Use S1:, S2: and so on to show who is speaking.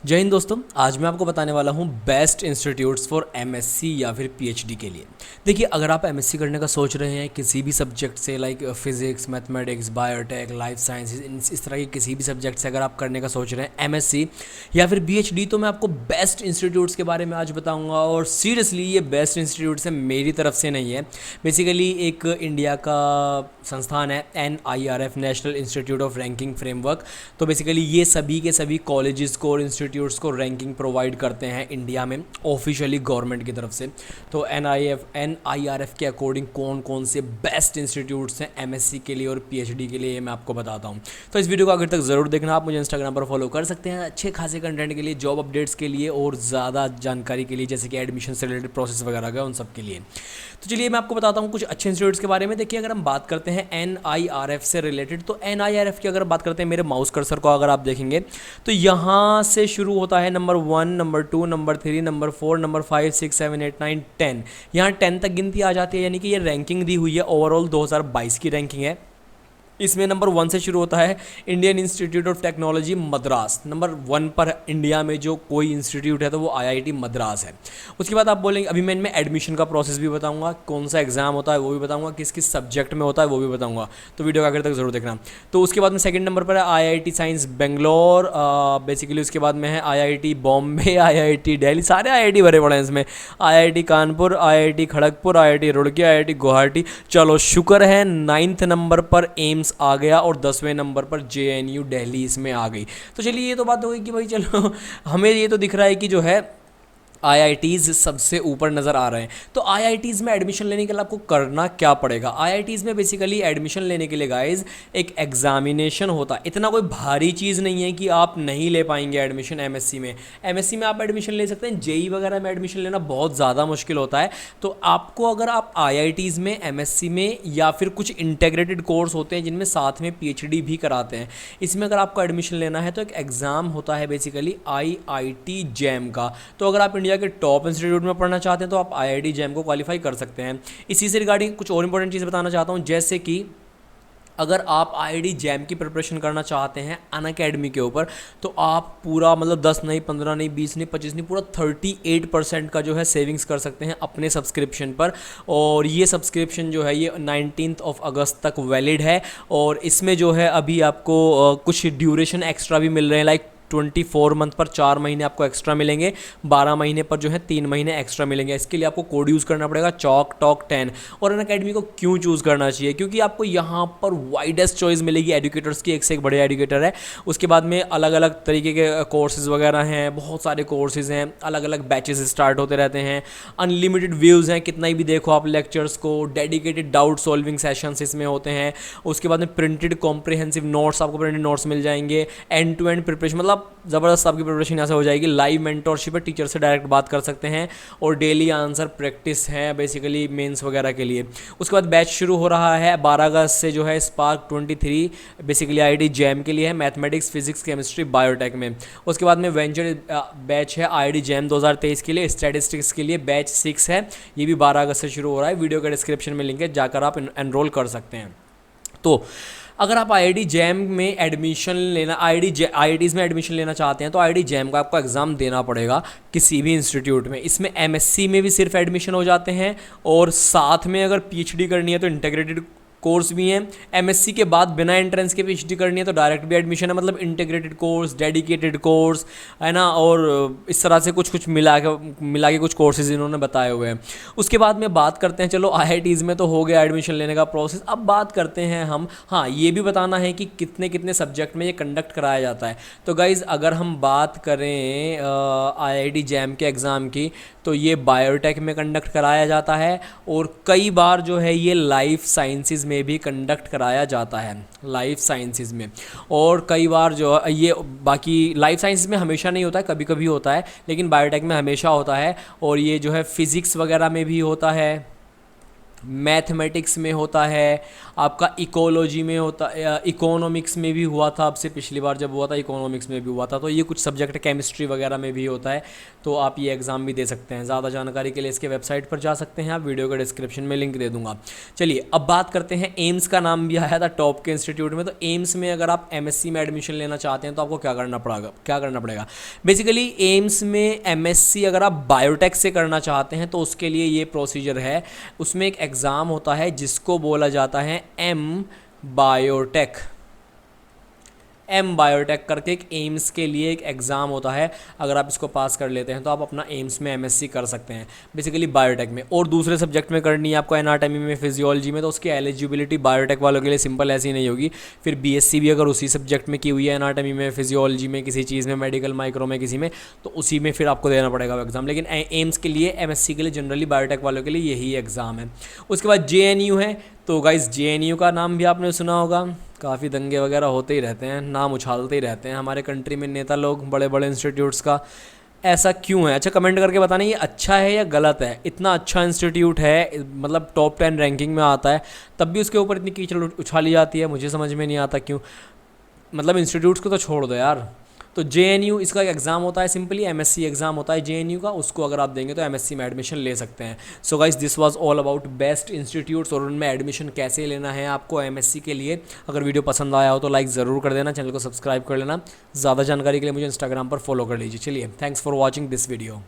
S1: जय हिंद दोस्तों। आज मैं आपको बताने वाला हूँ बेस्ट इंस्टीट्यूट्स फॉर एमएससी या फिर पीएचडी के लिए। देखिए, अगर आप एमएससी करने का सोच रहे हैं किसी भी सब्जेक्ट से, like physics, mathematics, biotech, life sciences, इस तरह के किसी भी सब्जेक्ट से अगर आप करने का सोच रहे हैं एमएससी या फिर पीएचडी, तो मैं आपको बेस्ट इंस्टीट्यूट्स के बारे में आज बताऊँगा। और सीरियसली ये बेस्ट इंस्टीट्यूट्स है, मेरी तरफ से नहीं है। बेसिकली एक इंडिया का संस्थान है NIRF, national institute of ranking framework. तो बेसिकली ये सभी के सभी कॉलेजेस को और इंस्टीट्यूट्स को रैंकिंग प्रोवाइड करते हैं इंडिया में ऑफिशियली गवर्नमेंट की तरफ से। तो NIRF के अकॉर्डिंग कौन कौन से बेस्ट इंस्टीट्यूट्स हैं एमएससी के लिए और पीएचडी के लिए, ये मैं आपको बताता हूँ। तो इस वीडियो को आखिर तक ज़रूर देखना। आप मुझे इंस्टाग्राम पर फॉलो कर सकते हैं अच्छे खासे कंटेंट के लिए, जॉब अपडेट्स के लिए और ज़्यादा जानकारी के लिए, जैसे कि एडमिशन से रिलेटेड प्रोसेस वगैरह का, उन सब के लिए। तो चलिए मैं आपको बताता हूँ कुछ अच्छे इंस्टीट्यूट्स के बारे में। देखिए, अगर हम बात करते हैं NIRF से रिलेटेड, तो NIRF की अगर बात करते हैं, मेरे माउस कर्सर को अगर आप देखेंगे तो यहाँ से शुरू होता है number 1, number 2, number 3, number 4, number 5, 6, 7, 8, 9, 10। यहाँ 10 तक गिनती आ जाती है, यानी कि ये रैंकिंग दी हुई है, ओवरऑल 2022 की रैंकिंग है। इसमें नंबर 1 से शुरू होता है Indian institute of technology Madras. Number 1 पर इंडिया में जो कोई इंस्टीट्यूट है तो वो IIT मद्रास है। उसके बाद आप बोलेंगे, अभी मैं इनमें एडमिशन का प्रोसेस भी बताऊंगा, कौन सा एग्जाम होता है वो भी बताऊंगा, किस किस सब्जेक्ट में होता है वो भी बताऊंगा। तो वीडियो का आखिर तक जरूर देखना। तो उसके बाद में सेकंड नंबर पर है IIT साइंस बेंगलोर। बेसिकली उसके बाद में है IIT बॉम्बे, IIT दिल्ली, सारे IIT भरे पड़े हैं इसमें। IIT Kanpur, IIT Kharagpur, IIT Roorkee, IIT Guwahati. चलो शुक्र है 9th नंबर पर एम्स आ गया और 10वें नंबर पर JNU दिल्ली इसमें आ गई। तो चलिए ये तो बात हो गई कि भाई चलो हमें ये तो दिख रहा है कि जो है IITs सबसे ऊपर नज़र आ रहे हैं। तो IITs में एडमिशन लेने के लिए आपको करना क्या पड़ेगा? IITs में बेसिकली एडमिशन लेने के लिए गाइज एक एग्जामिनेशन होता है। इतना कोई भारी चीज़ नहीं है कि आप नहीं ले पाएंगे एडमिशन एमएससी में। एमएससी में आप एडमिशन ले सकते हैं, जेई वगैरह में एडमिशन लेना बहुत ज़्यादा मुश्किल होता है। तो आपको अगर आप IITs में, एमएससी में, या फिर कुछ इंटीग्रेटेड कोर्स होते हैं जिनमें साथ में PhD भी कराते हैं, इसमें अगर आपको एडमिशन लेना है तो एक एग्ज़ाम होता है बेसिकली IIT जैम का। तो अगर आप इंडिया के टॉप इंस्टीट्यूट में पढ़ना चाहते हैं तो आप IIT जैम को क्वालिफाई कर सकते हैं। इसी से रिगार्डिंग कुछ और इंपॉर्टेंट चीज़ बताना चाहता हूँ, जैसे कि अगर आप IIT जैम की प्रिपरेशन करना चाहते हैं अनअकैडमी के ऊपर, तो आप पूरा मतलब 10 नहीं, 15 नहीं, 20 नहीं, 25 नहीं, पूरा 38% का जो है सेविंग्स कर सकते हैं अपने सब्सक्रिप्शन पर। और ये सब्सक्रिप्शन जो है ये 19 अगस्त तक वैलिड है। और इसमें जो है अभी आपको कुछ ड्यूरेशन एक्स्ट्रा भी मिल रहे हैं, लाइक 24 मंथ पर 4 महीने आपको एक्स्ट्रा मिलेंगे, 12 महीने पर जो है 3 महीने एक्स्ट्रा मिलेंगे। इसके लिए आपको कोड यूज़ करना पड़ेगा चॉक टॉक 10। और अनअकैडमी को क्यों चूज़ करना चाहिए? क्योंकि आपको यहाँ पर वाइडेस्ट चॉइस मिलेगी एजुकेटर्स की, एक से एक बड़े एजुकेटर है। उसके बाद में अलग अलग तरीके के कोर्सेज वगैरह हैं, बहुत सारे कोर्सेज हैं, अलग अलग बैचेस स्टार्ट होते रहते हैं, अनलिमिटेड व्यूज़ हैं, कितना ही भी देखो आप लेक्चर्स को, डेडिकेटेड डाउट सॉल्विंग सेशंस इसमें होते हैं। उसके बाद में प्रिंटेड कॉम्प्रिहेंसिव नोट्स, आपको प्रिंटेड नोट्स मिल जाएंगे, एंड टू एंड प्रिपरेशन, मतलब ज़बरदस्त आपकी प्रिपरेशन यहाँ से हो जाएगी। लाइव मेंटोरशिप है, टीचर से डायरेक्ट बात कर सकते हैं, और डेली आंसर प्रैक्टिस है बेसिकली मेंस वगैरह के लिए। उसके बाद बैच शुरू हो रहा है 12 अगस्त से, जो है स्पार्क 23 बेसिकली IIT जैम के लिए है, मैथमेटिक्स, फिजिक्स, केमिस्ट्री, बायोटेक में। उसके बाद में वेंचर बैच है IIT जैम 2023 के लिए, स्टैटिस्टिक्स के लिए बैच 6 है, ये भी 12 अगस्त से शुरू हो रहा है। वीडियो का डिस्क्रिप्शन में लिंक है, जाकर आप एनरोल कर सकते हैं। तो अगर आप IIT जैम में एडमिशन लेना, IITs में एडमिशन लेना चाहते हैं तो IIT जैम का आपको एग्ज़ाम देना पड़ेगा किसी भी इंस्टीट्यूट में। इसमें MSc में भी सिर्फ एडमिशन हो जाते हैं, और साथ में अगर PhD करनी है तो इंटीग्रेटेड कोर्स भी हैं। MSc के बाद बिना एंट्रेंस के PhD करनी है तो डायरेक्ट भी एडमिशन है, मतलब इंटीग्रेटेड कोर्स, डेडिकेटेड कोर्स है ना, और इस तरह से कुछ कुछ मिला के कुछ कोर्सेज इन्होंने बताए हुए हैं। उसके बाद में बात करते हैं, चलो IITs में तो हो गया एडमिशन लेने का प्रोसेस, अब बात करते हैं हम, हाँ ये भी बताना है कि कितने कितने सब्जेक्ट में ये कंडक्ट कराया जाता है। तो गाइज़ अगर हम बात करें IIT जैम के एग्ज़ाम की, तो ये बायोटेक में कंडक्ट कराया जाता है, और कई बार जो है ये लाइफ साइंसेज में भी कंडक्ट कराया जाता है, लाइफ साइंसेज में। और कई बार जो ये, बाकी लाइफ साइंसेज में हमेशा नहीं होता है, कभी कभी होता है, लेकिन बायोटेक में हमेशा होता है। और ये जो है फिज़िक्स वगैरह में भी होता है, मैथमेटिक्स में होता है, आपका इकोलॉजी में होता, इकोनॉमिक्स में भी हुआ था आपसे पिछली बार जब हुआ था, इकोनॉमिक्स में भी हुआ था। तो ये कुछ सब्जेक्ट केमिस्ट्री वगैरह में भी होता है, तो आप ये एग्ज़ाम भी दे सकते हैं। ज़्यादा जानकारी के लिए इसके वेबसाइट पर जा सकते हैं, आप वीडियो के डिस्क्रिप्शन में लिंक दे दूंगा। चलिए अब बात करते हैं, एम्स का नाम भी आया था टॉप के इंस्टीट्यूट में। तो एम्स में अगर आप एमएससी में एडमिशन लेना चाहते हैं तो आपको क्या करना पड़ेगा बेसिकली एम्स में एमएससी अगर आप बायोटेक से करना चाहते हैं तो उसके लिए ये प्रोसीजर है। उसमें एक एग्ज़ाम होता है जिसको बोला जाता है एम बायोटेक करके एक एम्स के लिए एक एग्ज़ाम होता है। अगर आप इसको पास कर लेते हैं तो आप अपना एम्स में एमएससी कर सकते हैं बेसिकली बायोटेक में। और दूसरे सब्जेक्ट में करनी है आपको एनाटॉमी में, फिजियोलॉजी में, तो उसकी एलिजिबिलिटी बायोटेक वालों के लिए सिंपल ऐसी नहीं होगी। फिर बीएससी भी अगर उसी सब्जेक्ट में की हुई है, एनाटॉमी में, फिजियोलॉजी में, किसी चीज़ में, मेडिकल माइक्रो में, किसी में, तो उसी में फिर आपको देना पड़ेगा वो एग्ज़ाम। लेकिन एम्स के लिए, एमएससी के लिए जनरली बायोटेक वालों के लिए यही एग्ज़ाम है। उसके बाद जेएनयू है। तो गाइस जेएनयू का नाम भी आपने सुना होगा, काफ़ी दंगे वगैरह होते ही रहते हैं, नाम उछालते ही रहते हैं हमारे कंट्री में नेता लोग बड़े बड़े इंस्टीट्यूट्स का। ऐसा क्यों है? अच्छा कमेंट करके बताना ये अच्छा है या गलत है। इतना अच्छा इंस्टीट्यूट है, मतलब टॉप 10 रैंकिंग में आता है, तब भी उसके ऊपर इतनी कीचड़ उछाली जाती है, मुझे समझ में नहीं आता क्यों। मतलब इंस्टीट्यूट्स को तो छोड़ दो यार। तो जेएनयू इसका एग्ज़ाम होता है, सिंपली एमएससी एग्ज़ाम होता है जेएनयू का, उसको अगर आप देंगे तो एमएससी में एडमिशन ले सकते हैं। So guys this was all about best institutes और उनमें एडमिशन कैसे लेना है आपको एमएससी के लिए। अगर वीडियो पसंद आया हो तो लाइक ज़रूर कर देना, चैनल को सब्सक्राइब कर लेना। ज़्यादा जानकारी के लिए मुझे इंस्टाग्राम पर फॉलो कर लीजिए। चलिए, thanks for watching this video.